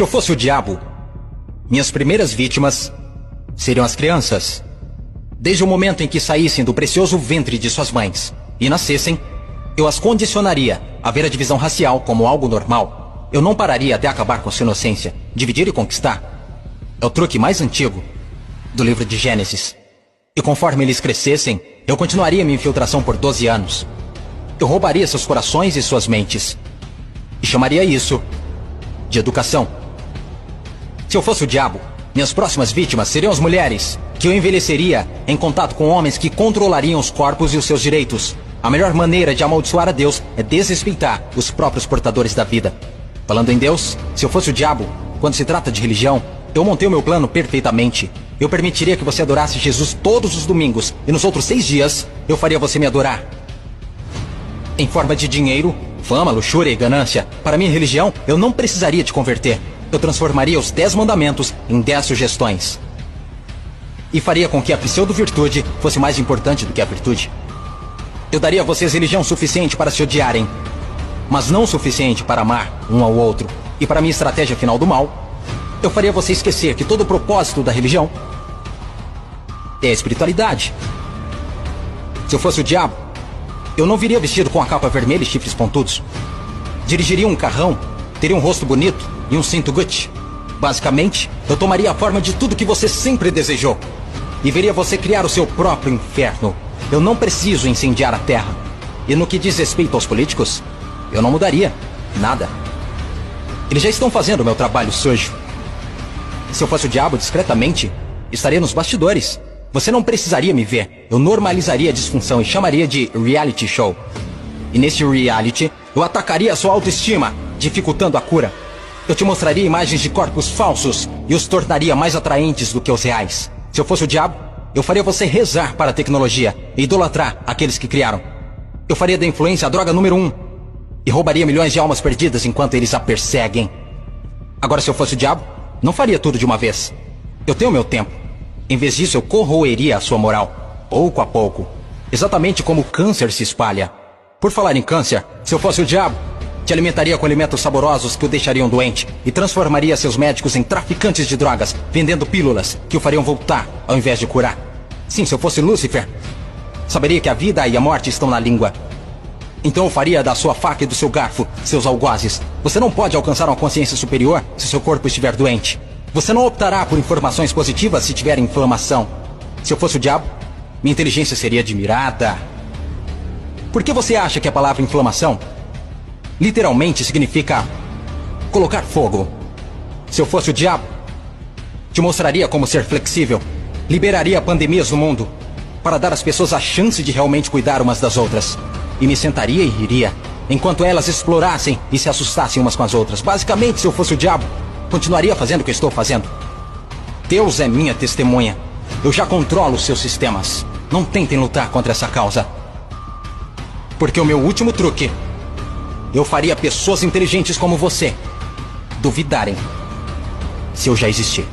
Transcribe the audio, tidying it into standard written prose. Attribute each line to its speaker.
Speaker 1: Se eu fosse o diabo, minhas primeiras vítimas seriam as crianças. Desde o momento em que saíssem do precioso ventre de suas mães e nascessem, eu as condicionaria a ver a divisão racial como algo normal. Eu não pararia até acabar com sua inocência. Dividir e conquistar é o truque mais antigo do livro de Gênesis. E conforme eles crescessem, eu continuaria minha infiltração por 12 anos. Eu roubaria seus corações e suas mentes. E chamaria isso de educação. Se eu fosse o diabo, minhas próximas vítimas seriam as mulheres, que eu envelheceria em contato com homens que controlariam os corpos e os seus direitos. A melhor maneira de amaldiçoar a Deus é desrespeitar os próprios portadores da vida. Falando em Deus, se eu fosse o diabo, quando se trata de religião, eu montei o meu plano perfeitamente. Eu permitiria que você adorasse Jesus todos os domingos, e nos outros 6 dias, eu faria você me adorar. Em forma de dinheiro, fama, luxúria e ganância. Para minha religião, eu não precisaria te converter. Eu transformaria os 10 mandamentos em 10 sugestões. E faria com que a pseudo-virtude fosse mais importante do que a virtude. Eu daria a vocês religião suficiente para se odiarem, mas não o suficiente para amar um ao outro. E para minha estratégia final do mal, eu faria você esquecer que todo o propósito da religião é a espiritualidade. Se eu fosse o diabo, eu não viria vestido com a capa vermelha e chifres pontudos. Dirigiria um carrão, teria um rosto bonito e um cinto Gucci. Basicamente, eu tomaria a forma de tudo que você sempre desejou. E veria você criar o seu próprio inferno. Eu não preciso incendiar a terra. E no que diz respeito aos políticos, eu não mudaria nada. Eles já estão fazendo o meu trabalho sujo. Se eu fosse o diabo, discretamente, estaria nos bastidores. Você não precisaria me ver. Eu normalizaria a disfunção e chamaria de reality show. E nesse reality, eu atacaria a sua autoestima, dificultando a cura. Eu te mostraria imagens de corpos falsos e os tornaria mais atraentes do que os reais. Se eu fosse o diabo, eu faria você rezar para a tecnologia e idolatrar aqueles que criaram. Eu faria da influência a droga número 1 e roubaria milhões de almas perdidas enquanto eles a perseguem. Agora, se eu fosse o diabo, não faria tudo de uma vez. Eu tenho meu tempo. Em vez disso, eu corroeria a sua moral, pouco a pouco. Exatamente como o câncer se espalha. Por falar em câncer, se eu fosse o diabo, te alimentaria com alimentos saborosos que o deixariam doente e transformaria seus médicos em traficantes de drogas, vendendo pílulas que o fariam voltar ao invés de curar. Sim, se eu fosse Lúcifer, saberia que a vida e a morte estão na língua. Então eu faria da sua faca e do seu garfo seus algozes. Você não pode alcançar uma consciência superior se seu corpo estiver doente. Você não optará por informações positivas se tiver inflamação. Se eu fosse o diabo, minha inteligência seria admirada. Por que você acha que a palavra inflamação literalmente significa colocar fogo? Se eu fosse o diabo, te mostraria como ser flexível. Liberaria pandemias no mundo para dar às pessoas a chance de realmente cuidar umas das outras. E me sentaria e riria, enquanto elas explorassem e se assustassem umas com as outras. Basicamente, se eu fosse o diabo, continuaria fazendo o que estou fazendo. Deus é minha testemunha. Eu já controlo os seus sistemas. Não tentem lutar contra essa causa. Porque o meu último truque, eu faria pessoas inteligentes como você duvidarem se eu já existir.